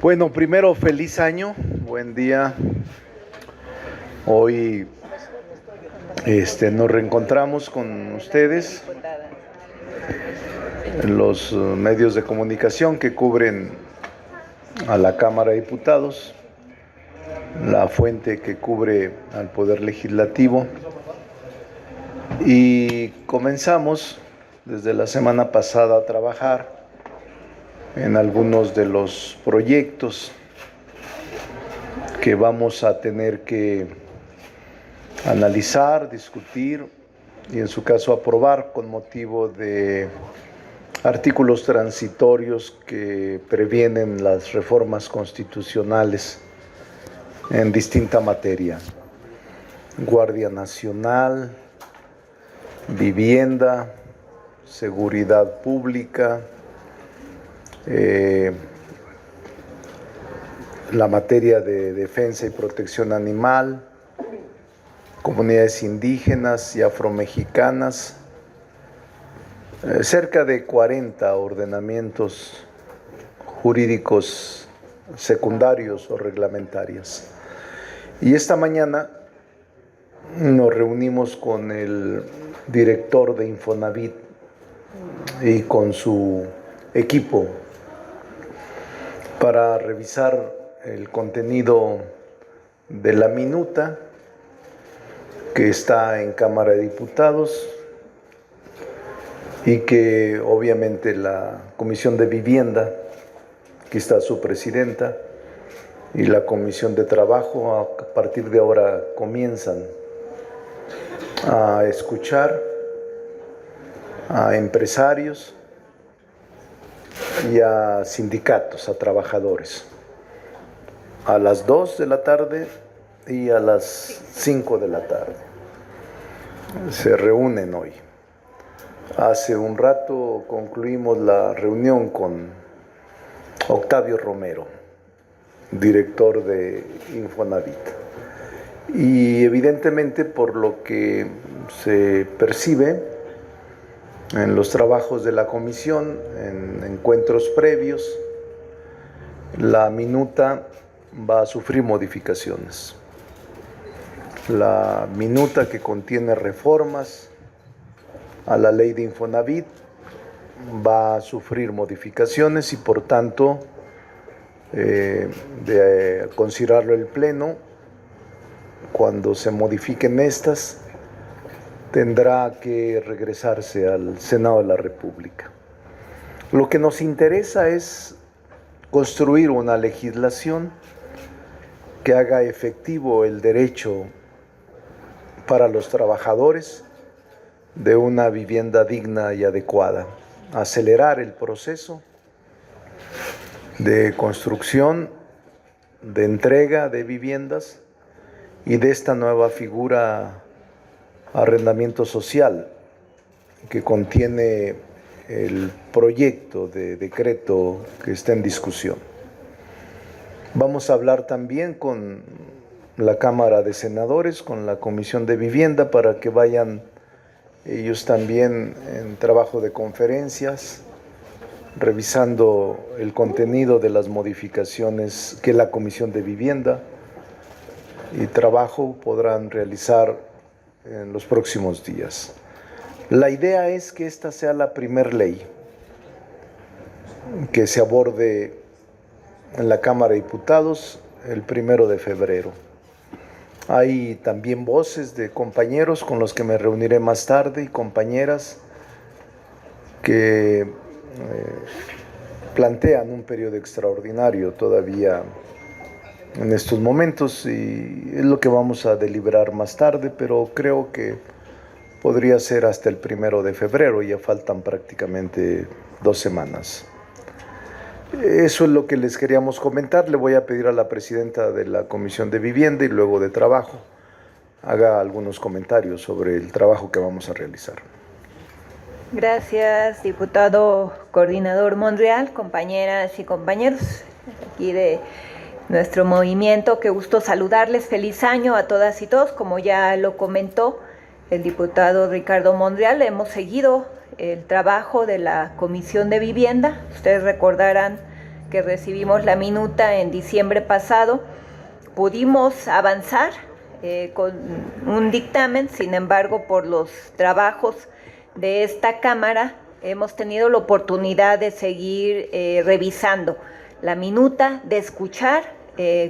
Bueno, primero feliz año, buen día. Hoy nos reencontramos con ustedes, los medios de comunicación que cubren a la Cámara de Diputados, la fuente que cubre al Poder Legislativo. Y comenzamos desde la semana pasada a trabajar en algunos de los proyectos que vamos a tener que analizar, discutir y en su caso aprobar con motivo de artículos transitorios que previenen las reformas constitucionales en distinta materia: Guardia Nacional, vivienda, seguridad pública, la materia de defensa y protección animal, comunidades indígenas y afromexicanas, cerca de 40 ordenamientos jurídicos secundarios o reglamentarios. Y esta mañana nos reunimos con el director de Infonavit y con su equipo para revisar el contenido de la minuta que está en Cámara de Diputados y que obviamente la Comisión de Vivienda, que está su presidenta, y la Comisión de Trabajo a partir de ahora comienzan a escuchar a empresarios y a sindicatos, a trabajadores, a las 2 de la tarde y a las 5 de la tarde. Se reúnen hoy. Hace un rato concluimos la reunión con Octavio Romero, director de Infonavit. Y evidentemente, por lo que se percibe en los trabajos de la comisión, en encuentros previos, la minuta va a sufrir modificaciones. La minuta que contiene reformas a la ley de Infonavit va a sufrir modificaciones y por tanto, de considerarlo el Pleno, cuando se modifiquen estas, tendrá que regresarse al Senado de la República. Lo que nos interesa es construir una legislación que haga efectivo el derecho para los trabajadores de una vivienda digna y adecuada, acelerar el proceso de construcción, de entrega de viviendas y de esta nueva figura arrendamiento social que contiene el proyecto de decreto que está en discusión. Vamos a hablar también con la Cámara de Senadores, con la Comisión de Vivienda, para que vayan ellos también en trabajo de conferencias, revisando el contenido de las modificaciones que la Comisión de Vivienda y Trabajo podrán realizar en los próximos días. La idea es que esta sea la primer ley que se aborde en la Cámara de Diputados el 1 de febrero. Hay también voces de compañeros con los que me reuniré más tarde y compañeras que plantean un periodo extraordinario todavía en estos momentos y es lo que vamos a deliberar más tarde, pero creo que podría ser hasta el 1 de febrero, ya faltan prácticamente 2 semanas. Eso es lo que les queríamos comentar. Le voy a pedir a la presidenta de la Comisión de Vivienda y luego de Trabajo haga algunos comentarios sobre el trabajo que vamos a realizar. Gracias, diputado coordinador Monreal, compañeras y compañeros aquí de nuestro movimiento. Qué gusto saludarles. Feliz año a todas y todos. Como ya lo comentó el diputado Ricardo Monreal, hemos seguido el trabajo de la Comisión de Vivienda. Ustedes recordarán que recibimos la minuta en diciembre pasado, pudimos avanzar con un dictamen. Sin embargo, por los trabajos de esta Cámara, hemos tenido la oportunidad de seguir revisando la minuta, de escuchar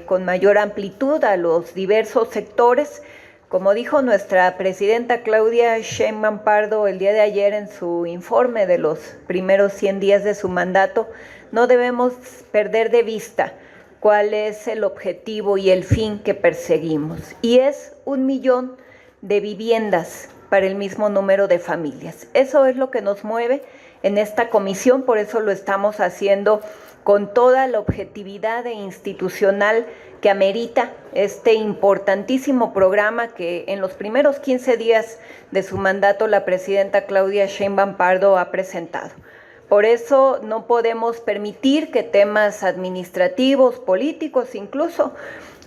con mayor amplitud a los diversos sectores. Como dijo nuestra presidenta Claudia Sheinbaum Pardo el día de ayer en su informe de los primeros 100 días de su mandato, no debemos perder de vista cuál es el objetivo y el fin que perseguimos. Y es 1 millón de viviendas para el mismo número de familias. Eso es lo que nos mueve en esta comisión, por eso lo estamos haciendo con toda la objetividad institucional que amerita este importantísimo programa que en los primeros 15 días de su mandato la presidenta Claudia Sheinbaum Pardo ha presentado. Por eso no podemos permitir que temas administrativos, políticos, incluso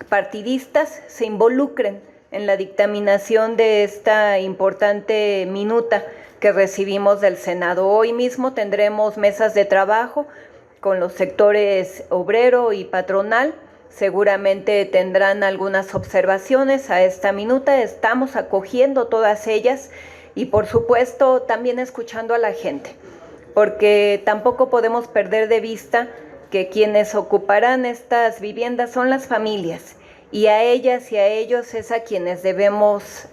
partidistas, se involucren en la dictaminación de esta importante minuta que recibimos del Senado. Hoy mismo tendremos mesas de trabajo con los sectores obrero y patronal. Seguramente tendrán algunas observaciones a esta minuta. Estamos acogiendo todas ellas y, por supuesto, también escuchando a la gente, porque tampoco podemos perder de vista que quienes ocuparán estas viviendas son las familias, y a ellas y a ellos es a quienes debemos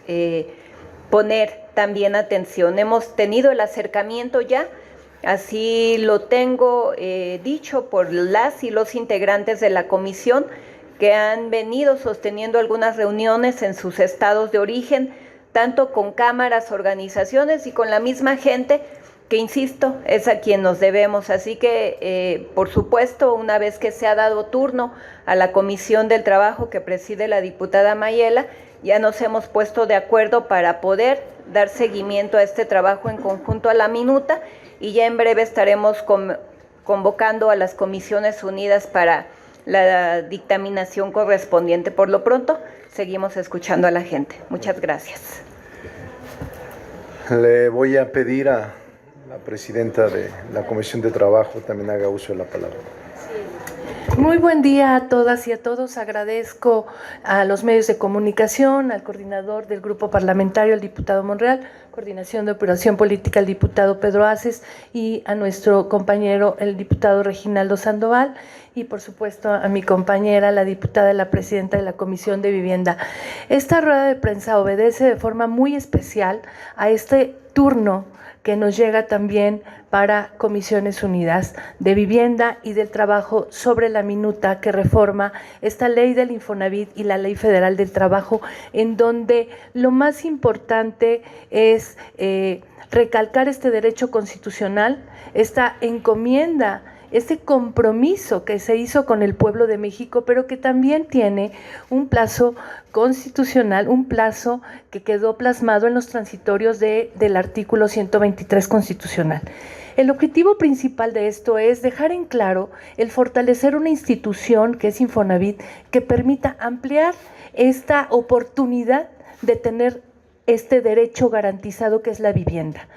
poner también atención. Hemos tenido el acercamiento ya, así lo tengo dicho por las y los integrantes de la comisión, que han venido sosteniendo algunas reuniones en sus estados de origen, tanto con cámaras, organizaciones y con la misma gente, que insisto, es a quien nos debemos. Así que, por supuesto, una vez que se ha dado turno a la Comisión del Trabajo que preside la diputada Mayela, ya nos hemos puesto de acuerdo para poder dar seguimiento a este trabajo en conjunto a la minuta, y ya en breve estaremos convocando a las Comisiones Unidas para la dictaminación correspondiente. Por lo pronto, seguimos escuchando a la gente. Muchas gracias. Le voy a pedir a la presidenta de la Comisión de Trabajo también haga uso de la palabra. Muy buen día a todas y a todos. Agradezco a los medios de comunicación, al coordinador del grupo parlamentario, el diputado Monreal, coordinación de operación política, el diputado Pedro Aces, y a nuestro compañero, el diputado Reginaldo Sandoval, y por supuesto a mi compañera, la diputada, la presidenta de la Comisión de Vivienda. Esta rueda de prensa obedece de forma muy especial a este turno que nos llega también para Comisiones Unidas de Vivienda y del Trabajo sobre la minuta que reforma esta ley del Infonavit y la Ley Federal del Trabajo, en donde lo más importante es recalcar este derecho constitucional, esta encomienda, este compromiso que se hizo con el pueblo de México, pero que también tiene un plazo constitucional, un plazo que quedó plasmado en los transitorios del artículo 123 constitucional. El objetivo principal de esto es dejar en claro el fortalecer una institución que es Infonavit, que permita ampliar esta oportunidad de tener este derecho garantizado que es la vivienda,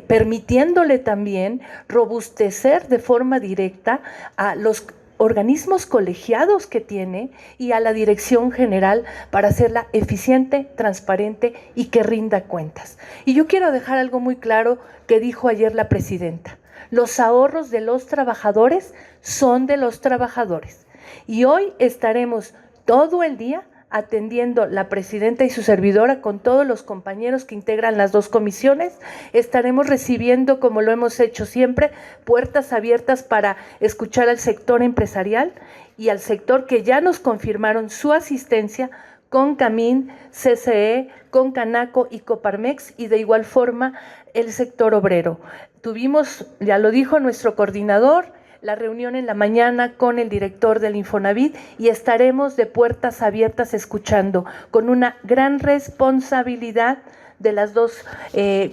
permitiéndole también robustecer de forma directa a los organismos colegiados que tiene y a la dirección general para hacerla eficiente, transparente y que rinda cuentas. Y yo quiero dejar algo muy claro que dijo ayer la presidenta: los ahorros de los trabajadores son de los trabajadores. Y hoy estaremos todo el día atendiendo la presidenta y su servidora con todos los compañeros que integran las dos comisiones. Estaremos recibiendo, como lo hemos hecho siempre, puertas abiertas para escuchar al sector empresarial y al sector que ya nos confirmaron su asistencia con Camín, CCE, con Canaco y Coparmex, y de igual forma el sector obrero. Tuvimos, ya lo dijo nuestro coordinador, la reunión en la mañana con el director del Infonavit, y estaremos de puertas abiertas escuchando con una gran responsabilidad de las dos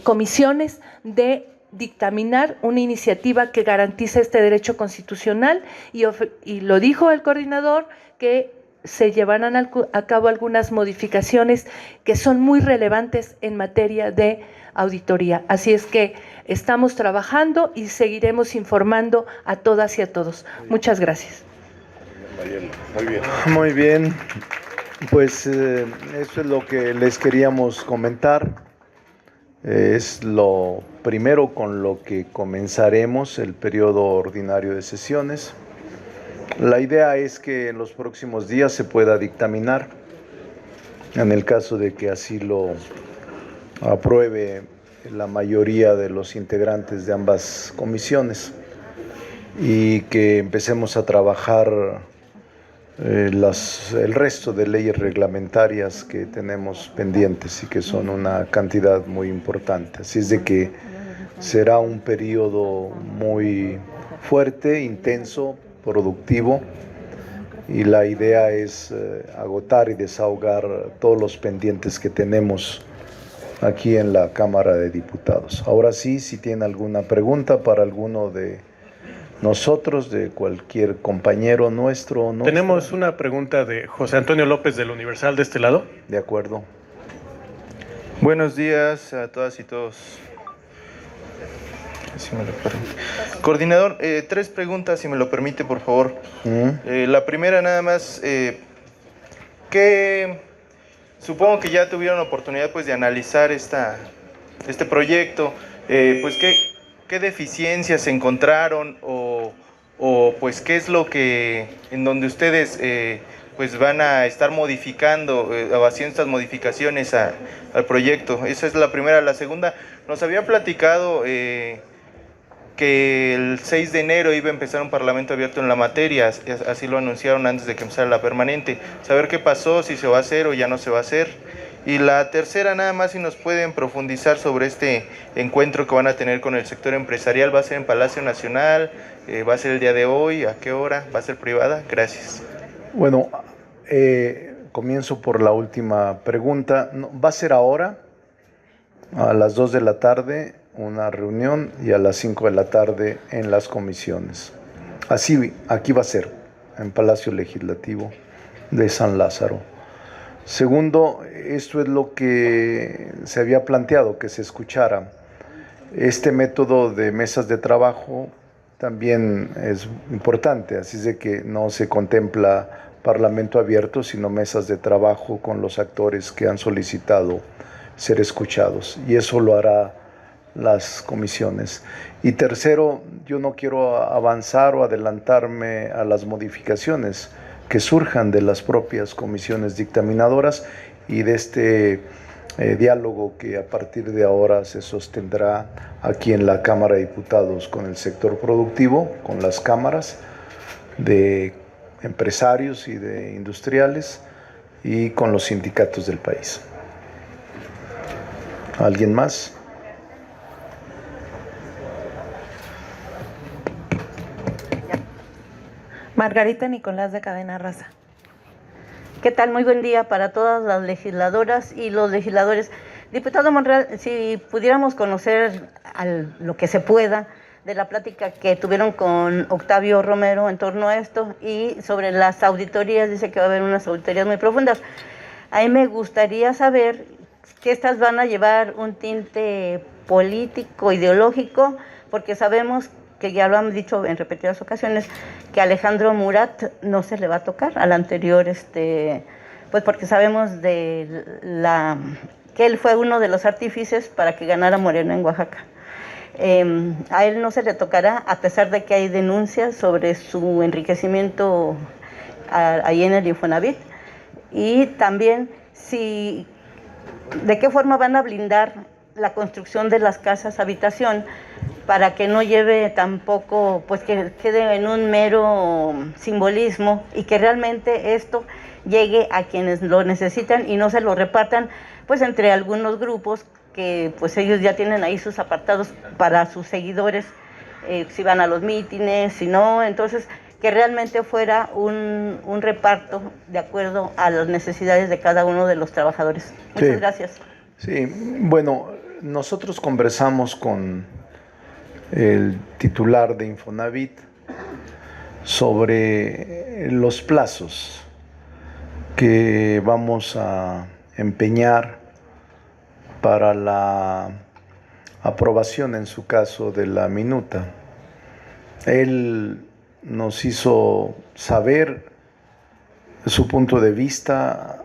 comisiones de dictaminar una iniciativa que garantice este derecho constitucional, y lo dijo el coordinador, que se llevarán a cabo algunas modificaciones que son muy relevantes en materia de auditoría. Así es que estamos trabajando y seguiremos informando a todas y a todos. Muchas gracias. Muy bien. Muy bien. Pues eso es lo que les queríamos comentar. Es lo primero con lo que comenzaremos el periodo ordinario de sesiones. La idea es que en los próximos días se pueda dictaminar, en el caso de que así lo apruebe la mayoría de los integrantes de ambas comisiones, y que empecemos a trabajar el resto de leyes reglamentarias que tenemos pendientes y que son una cantidad muy importante. Así es de que será un periodo muy fuerte, intenso, productivo, y la idea es agotar y desahogar todos los pendientes que tenemos aquí en la Cámara de Diputados. Ahora sí, si tiene alguna pregunta para alguno de nosotros, de cualquier compañero nuestro o nuestra. Tenemos una pregunta de José Antonio López del Universal de este lado. De acuerdo. Buenos días a todas y todos. Si me lo permite. Coordinador, 3 preguntas, si me lo permite, por favor. La primera nada más, supongo que ya tuvieron oportunidad pues de analizar este proyecto, pues ¿qué deficiencias se encontraron o pues qué es lo que en donde ustedes pues van a estar modificando o haciendo estas modificaciones al proyecto? Esa es la primera. La segunda, nos había platicado que el 6 de enero iba a empezar un parlamento abierto en la materia, así lo anunciaron antes de que empezara la permanente. Saber qué pasó, si se va a hacer o ya no se va a hacer. Y la tercera, nada más si nos pueden profundizar sobre este encuentro que van a tener con el sector empresarial. ¿Va a ser en Palacio Nacional? ¿Va a ser el día de hoy? ¿A qué hora? ¿Va a ser privada? Gracias. Bueno, comienzo por la última pregunta. Va a ser ahora, a las 2 de la tarde, una reunión, y a las 5 de la tarde en las comisiones. Así, aquí va a ser, en Palacio Legislativo de San Lázaro. Segundo, esto es lo que se había planteado, que se escuchara. Este método de mesas de trabajo también es importante, así es de que no se contempla parlamento abierto, sino mesas de trabajo con los actores que han solicitado ser escuchados, y eso lo hará las comisiones. Y tercero, yo no quiero avanzar o adelantarme a las modificaciones que surjan de las propias comisiones dictaminadoras y de este diálogo que a partir de ahora se sostendrá aquí en la Cámara de Diputados con el sector productivo, con las cámaras de empresarios y de industriales y con los sindicatos del país. ¿Alguien más? Margarita Nicolás, de Cadena Raza. ¿Qué tal? Muy buen día para todas las legisladoras y los legisladores. Diputado Monreal, si pudiéramos conocer lo que se pueda de la plática que tuvieron con Octavio Romero en torno a esto y sobre las auditorías, dice que va a haber unas auditorías muy profundas. A mí me gustaría saber que estas van a llevar un tinte político, ideológico, porque sabemos que ya lo han dicho en repetidas ocasiones, que Alejandro Murat no se le va a tocar al anterior, pues porque sabemos que él fue uno de los artífices para que ganara Morena en Oaxaca. A él no se le tocará, a pesar de que hay denuncias sobre su enriquecimiento ahí en el Infonavit. Y también, ¿de qué forma van a blindar la construcción de las casas habitación para que no lleve tampoco, pues que quede en un mero simbolismo y que realmente esto llegue a quienes lo necesitan y no se lo repartan pues entre algunos grupos que pues ellos ya tienen ahí sus apartados para sus seguidores, si van a los mítines, si no? Entonces, que realmente fuera un reparto de acuerdo a las necesidades de cada uno de los trabajadores. Muchas gracias. Sí, bueno, nosotros conversamos con el titular de Infonavit sobre los plazos que vamos a empeñar para la aprobación, en su caso, de la minuta. Él nos hizo saber su punto de vista,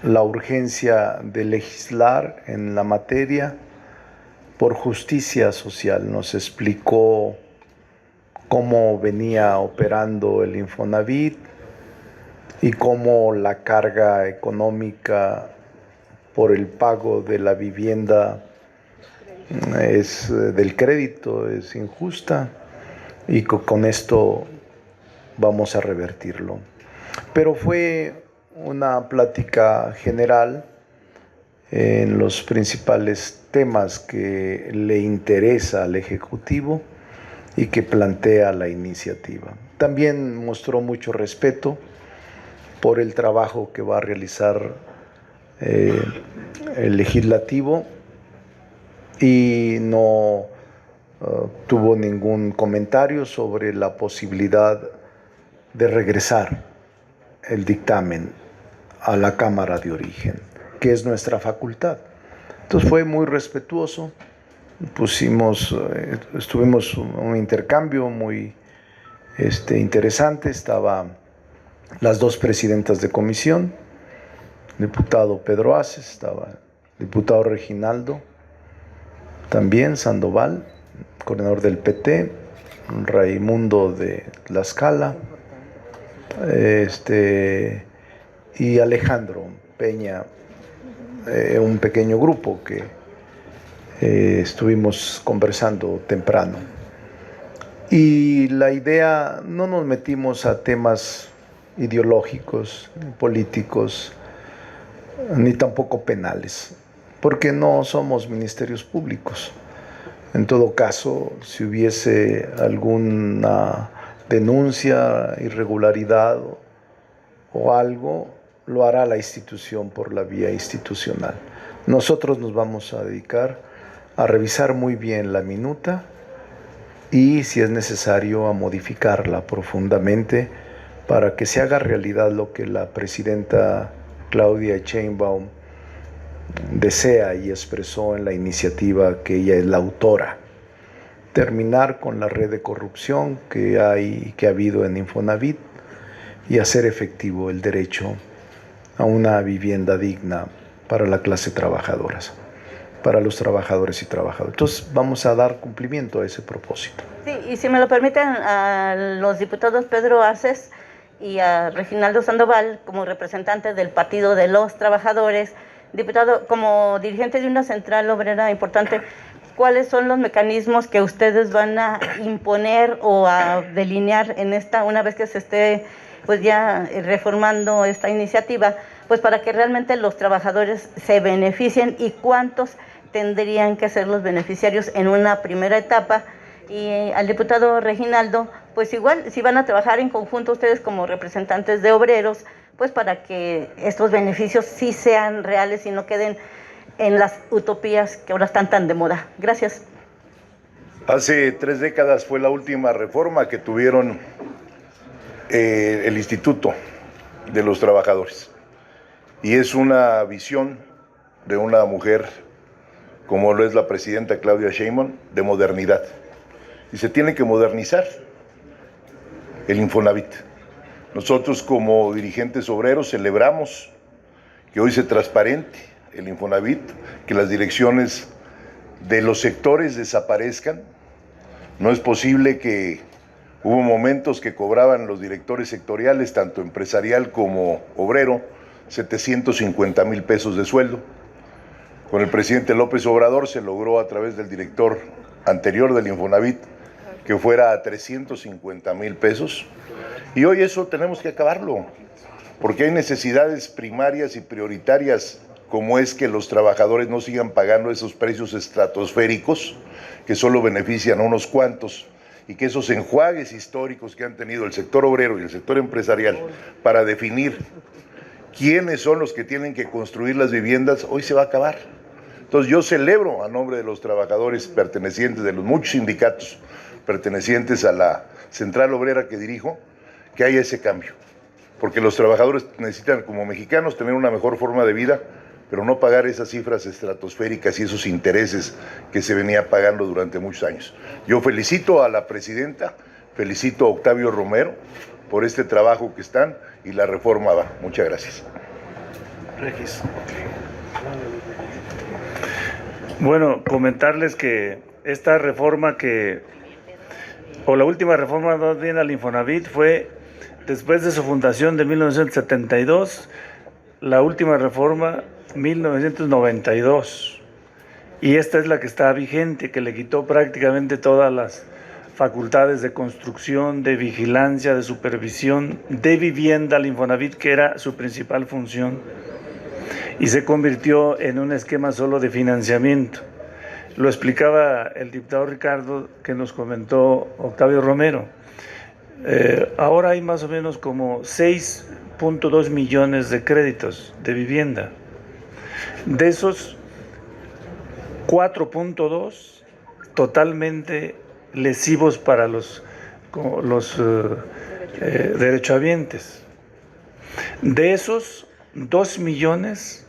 la urgencia de legislar en la materia por justicia social. Nos explicó cómo venía operando el Infonavit y cómo la carga económica por el pago de la vivienda del crédito es injusta, y con esto vamos a revertirlo. Pero fue una plática general en los principales temas que le interesa al Ejecutivo y que plantea la iniciativa. También mostró mucho respeto por el trabajo que va a realizar el Legislativo, y no tuvo ningún comentario sobre la posibilidad de regresar el dictamen a la Cámara de Origen, que es nuestra facultad. Entonces fue muy respetuoso, estuvimos un intercambio muy interesante. Estaban las dos presidentas de comisión, diputado Pedro Aces, estaba el diputado Reginaldo, también Sandoval, coordinador del PT, Raimundo de Tlaxcala, y Alejandro Peña, un pequeño grupo que estuvimos conversando temprano. Y la idea, no nos metimos a temas ideológicos, políticos, ni tampoco penales, porque no somos ministerios públicos. En todo caso, si hubiese alguna denuncia, irregularidad o algo, lo hará la institución por la vía institucional. Nosotros nos vamos a dedicar a revisar muy bien la minuta y, si es necesario, a modificarla profundamente para que se haga realidad lo que la presidenta Claudia Sheinbaum desea y expresó en la iniciativa que ella es la autora: terminar con la red de corrupción que ha habido en Infonavit y hacer efectivo el derecho a una vivienda digna para la clase trabajadora, para los trabajadores y trabajadoras. Entonces vamos a dar cumplimiento a ese propósito. Sí, y si me lo permiten, a los diputados Pedro Aces y a Reginaldo Sandoval, como representantes del Partido de los Trabajadores, diputado, como dirigente de una central obrera importante, ¿cuáles son los mecanismos que ustedes van a imponer o a delinear en una vez que se esté pues ya reformando esta iniciativa, pues para que realmente los trabajadores se beneficien, y cuántos tendrían que ser los beneficiarios en una primera etapa? Y al diputado Reginaldo, pues igual, si van a trabajar en conjunto ustedes como representantes de obreros, pues para que estos beneficios sí sean reales y no queden en las utopías que ahora están tan de moda. Gracias. Hace 3 décadas fue la última reforma que tuvieron el Instituto de los Trabajadores, y es una visión de una mujer como lo es la presidenta Claudia Sheinbaum, de modernidad, y se tiene que modernizar el Infonavit. Nosotros, como dirigentes obreros, celebramos que hoy se transparente el Infonavit, que las direcciones de los sectores desaparezcan. No es posible que hubo momentos que cobraban los directores sectoriales, tanto empresarial como obrero, 750,000 pesos de sueldo. Con el presidente López Obrador se logró, a través del director anterior del Infonavit, que fuera a 350,000 pesos. Y hoy eso tenemos que acabarlo, porque hay necesidades primarias y prioritarias, como es que los trabajadores no sigan pagando esos precios estratosféricos que solo benefician a unos cuantos, y que esos enjuagues históricos que han tenido el sector obrero y el sector empresarial para definir quiénes son los que tienen que construir las viviendas, hoy se va a acabar. Entonces yo celebro, a nombre de los trabajadores pertenecientes, de los muchos sindicatos pertenecientes a la central obrera que dirijo, que haya ese cambio, porque los trabajadores necesitan, como mexicanos, tener una mejor forma de vida, pero no pagar esas cifras estratosféricas y esos intereses que se venía pagando durante muchos años. Yo felicito a la presidenta, felicito a Octavio Romero por este trabajo que están y la reforma va. Muchas gracias. Regis. Bueno, comentarles que esta reforma o la última reforma más bien al Infonavit fue después de su fundación de 1972, la última reforma 1992. Y esta es la que está vigente, que le quitó prácticamente todas las facultades de construcción, de vigilancia, de supervisión, de vivienda al Infonavit, que era su principal función, y se convirtió en un esquema solo de financiamiento. Lo explicaba el diputado Ricardo, que nos comentó Octavio Romero. Ahora hay más o menos como 6.2 millones de créditos de vivienda. De esos, 4.2 totalmente lesivos para los derechohabientes. De esos, 2 millones,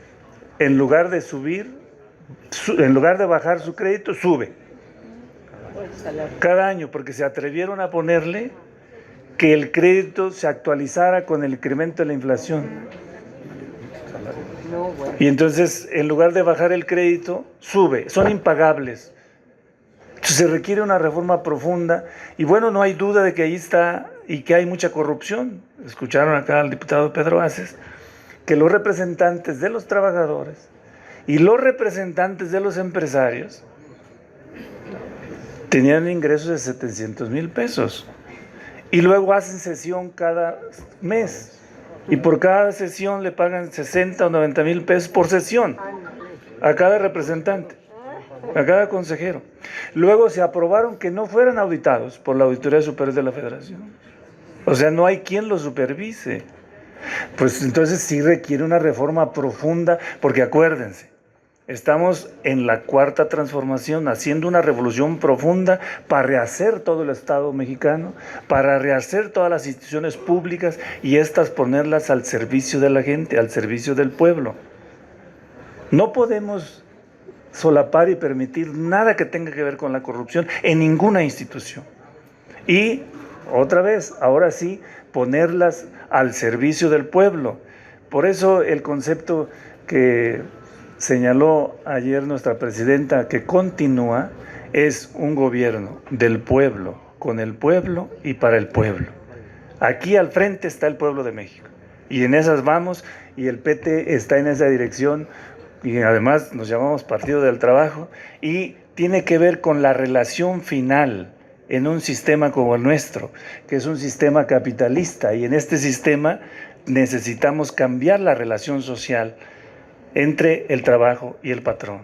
en lugar de bajar su crédito, sube cada año, porque se atrevieron a ponerle que el crédito se actualizara con el incremento de la inflación. Y entonces, en lugar de bajar el crédito, sube, son impagables. Entonces, se requiere una reforma profunda, y bueno, no hay duda de que ahí está y que hay mucha corrupción. Escucharon acá al diputado Pedro Aces, que los representantes de los trabajadores y los representantes de los empresarios tenían ingresos de 700,000 pesos y luego hacen sesión cada mes y por cada sesión le pagan 60 o 90,000 pesos por sesión a cada representante, a cada consejero. Luego se aprobaron que no fueran auditados por la Auditoría Superior de la Federación. O sea, no hay quien los supervise. Pues entonces sí requiere una reforma profunda, porque acuérdense, estamos en la cuarta transformación, haciendo una revolución profunda para rehacer todo el Estado mexicano, para rehacer todas las instituciones públicas y estas ponerlas al servicio de la gente, al servicio del pueblo. No podemos solapar y permitir nada que tenga que ver con la corrupción en ninguna institución. Y otra vez, ahora sí, ponerlas al servicio del pueblo. Por eso el concepto que señaló ayer nuestra presidenta, que continúa, es un gobierno del pueblo, con el pueblo y para el pueblo. Aquí al frente está el pueblo de México, y en esas vamos, y el PT está en esa dirección, y además nos llamamos Partido del Trabajo, y tiene que ver con la relación final en un sistema como el nuestro, que es un sistema capitalista, y en este sistema necesitamos cambiar la relación social entre el trabajo y el patrón.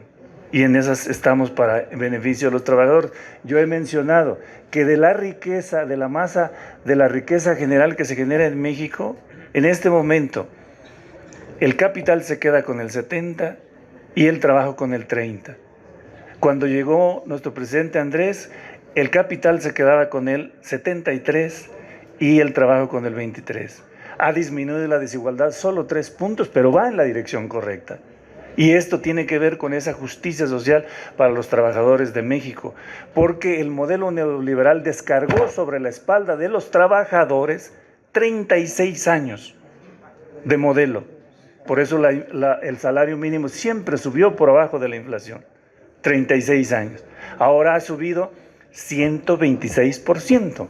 Y en esas estamos para beneficio de los trabajadores. Yo he mencionado que de la riqueza, de la masa, de la riqueza general que se genera en México, en este momento, el capital se queda con el 70% y el trabajo con el 30%. Cuando llegó nuestro presidente Andrés, el capital se quedaba con el 73% y el trabajo con el 23%. Ha disminuido la desigualdad solo 3 puntos, pero va en la dirección correcta. Y esto tiene que ver con esa justicia social para los trabajadores de México, porque el modelo neoliberal descargó sobre la espalda de los trabajadores 36 años de modelo. Por eso el salario mínimo siempre subió por abajo de la inflación. 36 años. Ahora ha subido 126%.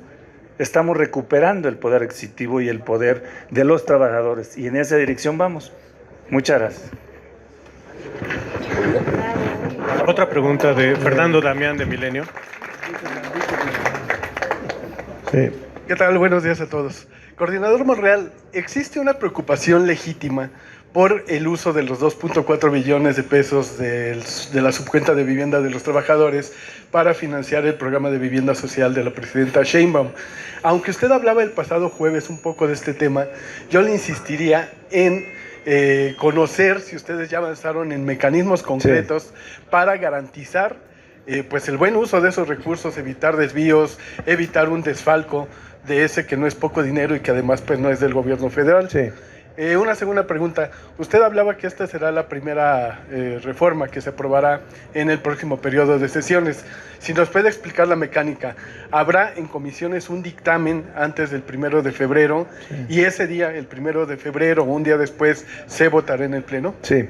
Estamos recuperando el poder adquisitivo y el poder de los trabajadores, y en esa dirección vamos. Muchas gracias. Otra pregunta de Fernando Damián de Milenio. Sí. ¿Qué tal? Buenos días a todos. Coordinador Monreal, ¿existe una preocupación legítima por el uso de los 2.4 billones de pesos de la subcuenta de vivienda de los trabajadores para financiar el programa de vivienda social de la presidenta Sheinbaum? Aunque usted hablaba el pasado jueves un poco de este tema, yo le insistiría en conocer si ustedes ya avanzaron en mecanismos concretos para garantizar pues el buen uso de esos recursos, evitar desvíos, evitar un desfalco de ese que no es poco dinero y que además pues no es del gobierno federal. Sí. Una segunda pregunta. Usted hablaba que esta será la primera reforma que se aprobará en el próximo periodo de sesiones. Si nos puede explicar la mecánica, ¿habrá en comisiones un dictamen antes del 1 de febrero y ese día, el 1 de febrero o un día después, se votará en el Pleno? Sí.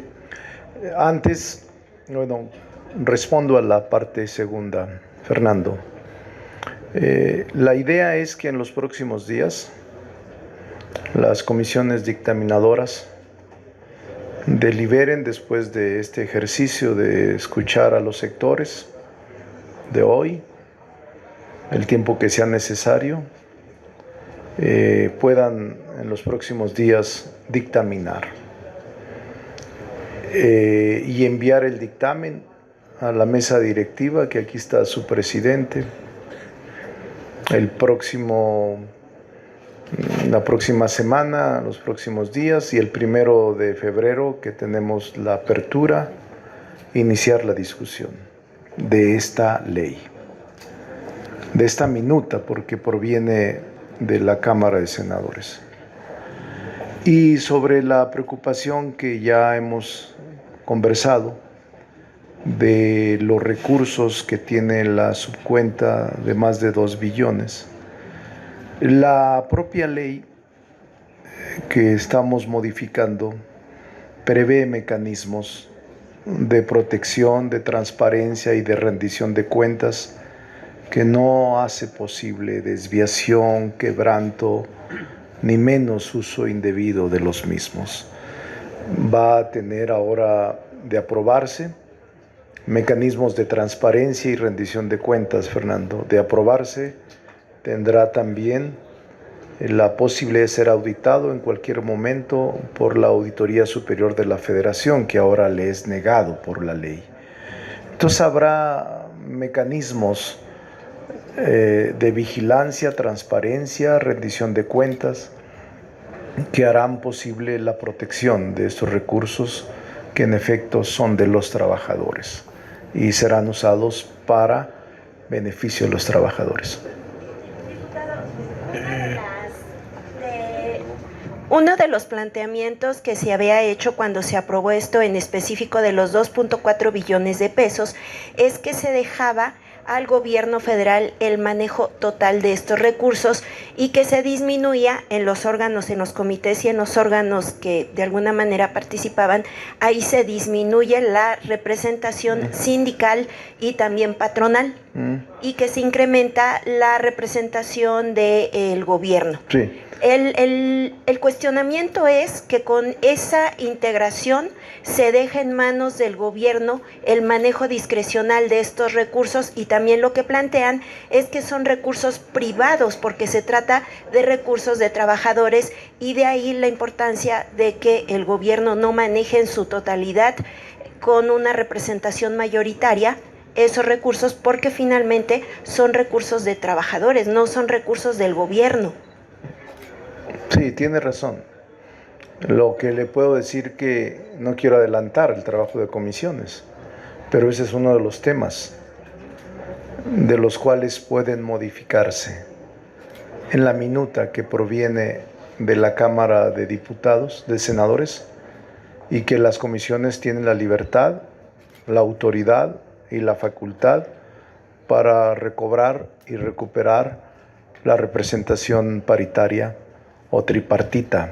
Antes, bueno, respondo a la parte segunda, Fernando. La idea es que en los próximos días las comisiones dictaminadoras deliberen después de este ejercicio de escuchar a los sectores de hoy, el tiempo que sea necesario, puedan en los próximos días dictaminar y enviar el dictamen a la mesa directiva, que aquí está su presidente, la próxima semana, los próximos días, y el 1 de febrero, que tenemos la apertura, iniciar la discusión de esta ley, de esta minuta, porque proviene de la Cámara de Senadores. Y sobre la preocupación que ya hemos conversado de los recursos que tiene la subcuenta de más de 2 billones, la propia ley que estamos modificando prevé mecanismos de protección, de transparencia y de rendición de cuentas que no hace posible desviación, quebranto, ni menos uso indebido de los mismos. Va a tener ahora de aprobarse mecanismos de transparencia y rendición de cuentas, Fernando. De aprobarse, tendrá también la posibilidad de ser auditado en cualquier momento por la Auditoría Superior de la Federación, que ahora le es negado por la ley. Entonces habrá mecanismos de vigilancia, transparencia, rendición de cuentas, que harán posible la protección de estos recursos que en efecto son de los trabajadores y serán usados para beneficio de los trabajadores. Uno de los planteamientos que se había hecho cuando se aprobó esto, en específico de los 2.4 billones de pesos, es que se dejaba al gobierno federal el manejo total de estos recursos y que se disminuía en los órganos, en los comités y en los órganos que de alguna manera participaban, ahí se disminuye la representación sindical y también patronal y que se incrementa la representación del gobierno. Sí. El cuestionamiento es que con esa integración se deja en manos del gobierno el manejo discrecional de estos recursos, y también lo que plantean es que son recursos privados porque se trata de recursos de trabajadores, y de ahí la importancia de que el gobierno no maneje en su totalidad con una representación mayoritaria esos recursos, porque finalmente son recursos de trabajadores, no son recursos del gobierno. Sí, tiene razón. Lo que le puedo decir, que no quiero adelantar el trabajo de comisiones, pero ese es uno de los temas de los cuales pueden modificarse en la minuta que proviene de la Cámara de Diputados, de Senadores, y que las comisiones tienen la libertad, la autoridad y la facultad para recobrar y recuperar la representación paritaria o tripartita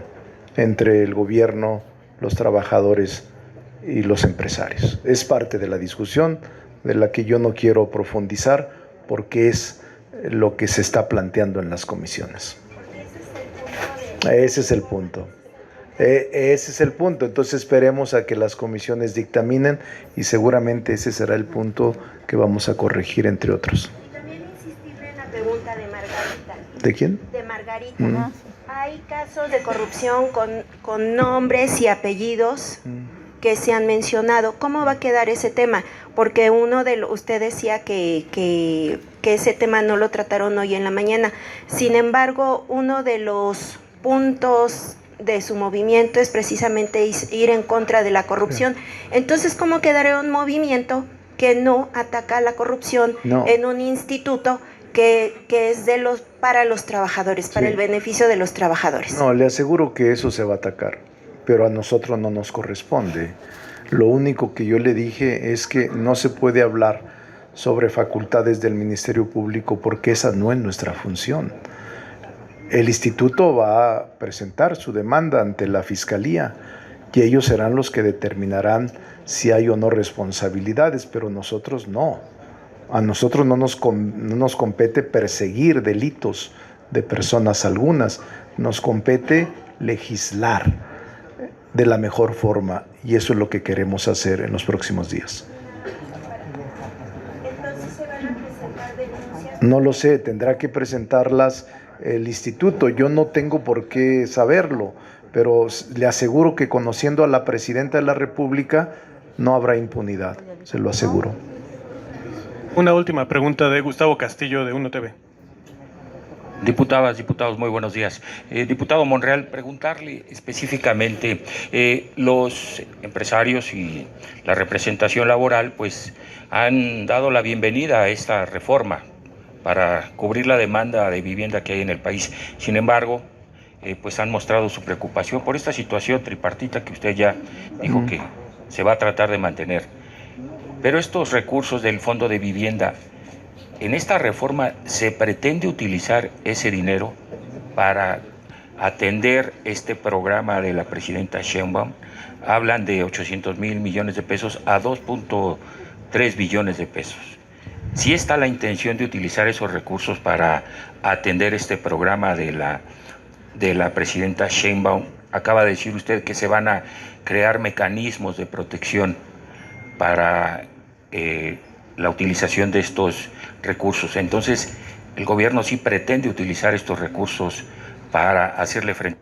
entre el gobierno, los trabajadores y los empresarios. Es parte de la discusión de la que yo no quiero profundizar, porque es lo que se está planteando en las comisiones. Ese es el punto. Ese es el punto. Entonces esperemos a que las comisiones dictaminen, y seguramente ese será el punto que vamos a corregir, entre otros. También insistirle en la pregunta de Margarita. ¿De quién? De Margarita. Hay casos de corrupción con nombres y apellidos que se han mencionado. ¿Cómo va a quedar ese tema? Porque usted decía que ese tema no lo trataron hoy en la mañana. Sin embargo, uno de los puntos de su movimiento es precisamente ir en contra de la corrupción. Entonces, ¿cómo quedaría un movimiento que no ataca la corrupción en un instituto que es para los trabajadores, para Sí. el beneficio de los trabajadores. No, le aseguro que eso se va a atacar, pero a nosotros no nos corresponde. Lo único que yo le dije es que no se puede hablar sobre facultades del Ministerio Público porque esa no es nuestra función. El instituto va a presentar su demanda ante la Fiscalía y ellos serán los que determinarán si hay o no responsabilidades, pero nosotros no. A nosotros no nos compete perseguir delitos de personas algunas, nos compete legislar de la mejor forma y eso es lo que queremos hacer en los próximos días. ¿Entonces se van a presentar denuncias? No lo sé, tendrá que presentarlas el instituto, yo no tengo por qué saberlo, pero le aseguro que conociendo a la Presidenta de la República no habrá impunidad, se lo aseguro. Una última pregunta de Gustavo Castillo de 1TV. Diputadas, diputados, muy buenos días. Diputado Monreal, preguntarle específicamente, los empresarios y la representación laboral pues han dado la bienvenida a esta reforma para cubrir la demanda de vivienda que hay en el país. Sin embargo, pues han mostrado su preocupación por esta situación tripartita que usted ya dijo que se va a tratar de mantener. Pero estos recursos del Fondo de Vivienda, en esta reforma se pretende utilizar ese dinero para atender este programa de la presidenta Sheinbaum. Hablan de 800,000 millones de pesos a 2.3 billones de pesos. ¿Sí está la intención de utilizar esos recursos para atender este programa de la presidenta Sheinbaum? Acaba de decir usted que se van a crear mecanismos de protección para la utilización de estos recursos. Entonces, ¿el gobierno sí pretende utilizar estos recursos para hacerle frente?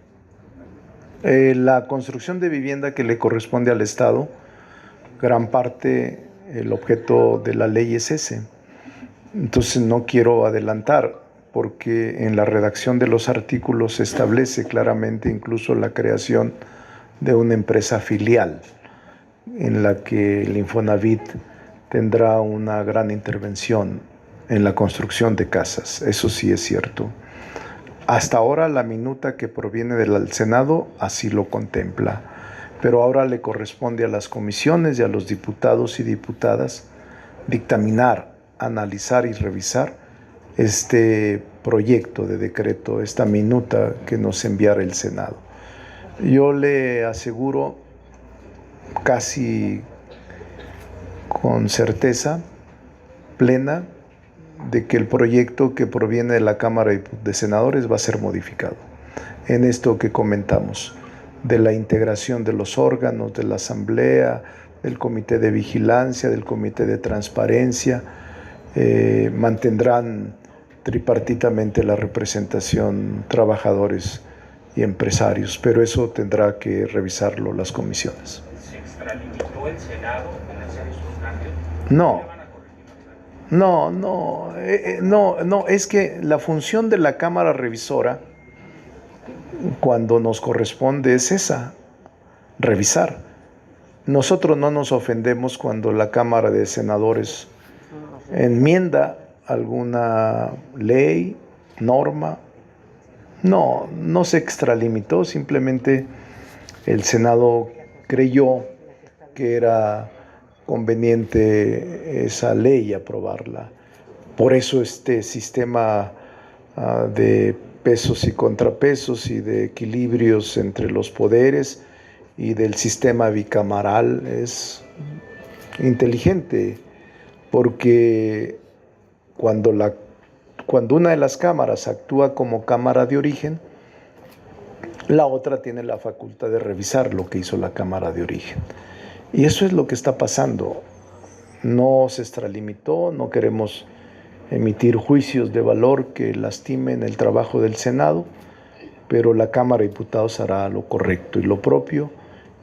La construcción de vivienda que le corresponde al Estado, gran parte, el objeto de la ley es ese. Entonces no quiero adelantar, porque en la redacción de los artículos se establece claramente incluso la creación de una empresa filial, en la que el Infonavit tendrá una gran intervención en la construcción de casas. Eso sí es cierto. Hasta ahora la minuta que proviene del Senado así lo contempla, pero ahora le corresponde a las comisiones y a los diputados y diputadas dictaminar, analizar y revisar este proyecto de decreto, esta minuta que nos enviara el Senado. Yo le aseguro casi con certeza plena de que el proyecto que proviene de la Cámara de Senadores va a ser modificado en esto que comentamos, de la integración de los órganos, de la Asamblea, del Comité de Vigilancia, del Comité de Transparencia. Mantendrán tripartitamente la representación trabajadores y empresarios, pero eso tendrá que revisarlo las comisiones. ¿Se extralimitó el Senado en hacer esos cambios? No, es que la función de la Cámara Revisora, cuando nos corresponde, es esa, revisar. Nosotros no nos ofendemos cuando la Cámara de Senadores enmienda alguna ley, norma. No se extralimitó, simplemente el Senado creyó que era conveniente esa ley aprobarla. Por eso este sistema de pesos y contrapesos y de equilibrios entre los poderes y del sistema bicameral es inteligente, porque cuando una de las cámaras actúa como cámara de origen, la otra tiene la facultad de revisar lo que hizo la cámara de origen. Y eso es lo que está pasando. No se extralimitó, no queremos emitir juicios de valor que lastimen el trabajo del Senado, pero la Cámara de Diputados hará lo correcto y lo propio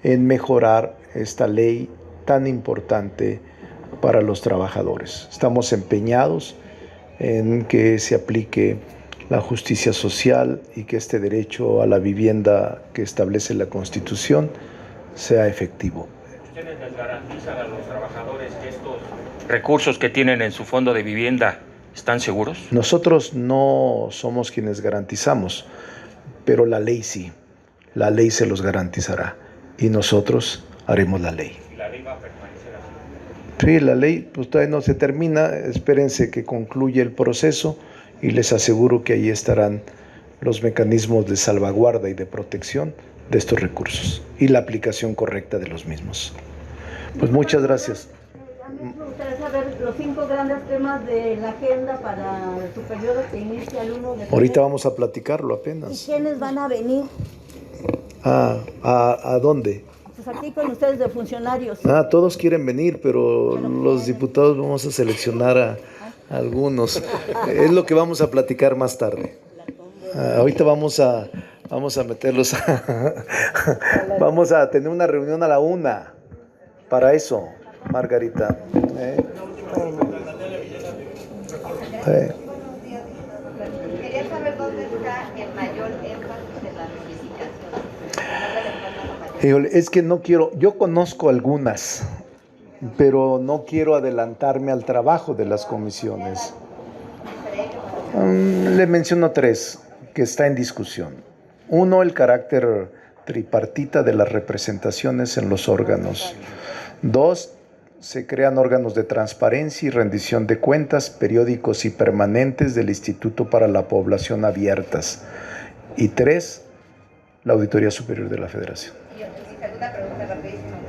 en mejorar esta ley tan importante para los trabajadores. Estamos empeñados en que se aplique la justicia social y que este derecho a la vivienda que establece la Constitución sea efectivo. ¿Ustedes les garantizan a los trabajadores que estos recursos que tienen en su fondo de vivienda ¿Están seguros? Nosotros no somos quienes garantizamos, pero la ley sí. La ley se los garantizará y nosotros haremos la ley. ¿La ley va a permanecer así? Sí, la ley pues todavía no se termina. Espérense que concluya el proceso y les aseguro que ahí estarán los mecanismos de salvaguarda y de protección de estos recursos y la aplicación correcta de los mismos. Pues muchas gracias. A mí me gustaría saber los 5 grandes temas de la agenda para su periodo que inicia el 1 de febrero. Ahorita vamos a platicarlo ¿Y apenas. quiénes van a venir? ¿A dónde? Pues aquí con ustedes de funcionarios. Todos quieren venir, pero los diputados vamos a seleccionar a algunos. Es lo que vamos a platicar más tarde. Ahorita vamos a meterlos. Vamos a tener una reunión a la 1 para eso, Margarita. Quería saber dónde está el mayor énfasis de la notificación. Híjole, es que no quiero, yo conozco algunas, pero no quiero adelantarme al trabajo de las comisiones. Le menciono 3 que está en discusión. 1, el carácter tripartita de las representaciones en los órganos. 2, se crean órganos de transparencia y rendición de cuentas periódicos y permanentes del Instituto para la Población abiertas. Y 3, la Auditoría Superior de la Federación. Y mi segunda pregunta rapidísimo.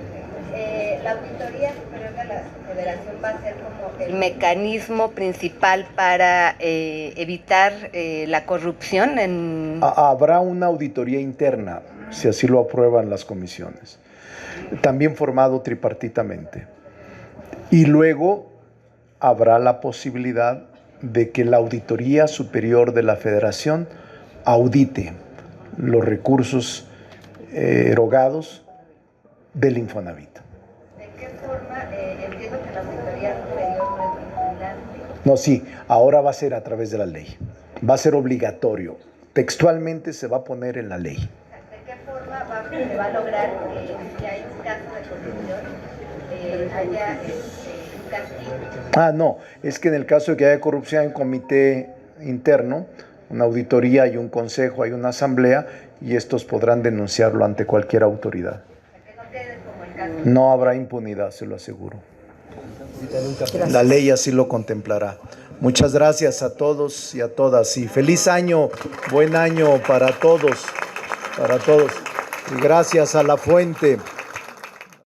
La Auditoría Superior de la Federación va a ser como el mecanismo principal para evitar la corrupción. Habrá una auditoría interna, si así lo aprueban las comisiones, también formado tripartitamente. Y luego habrá la posibilidad de que la Auditoría Superior de la Federación audite los recursos erogados del Infonavit. ¿De qué forma? Entiendo que la Auditoría Superior no es vinculante. No, sí, ahora va a ser a través de la ley. Va a ser obligatorio. Textualmente se va a poner en la ley. ¿De qué forma se va a lograr que si hay un caso de corrupción haya un castigo? No, es que en el caso de que haya corrupción hay un comité interno, una auditoría, hay un consejo, hay una asamblea y estos podrán denunciarlo ante cualquier autoridad. Que no quede como el caso. No habrá impunidad, se lo aseguro. La ley así lo contemplará. Muchas gracias a todos y a todas y feliz año, buen año para todos, y gracias a La Fuente.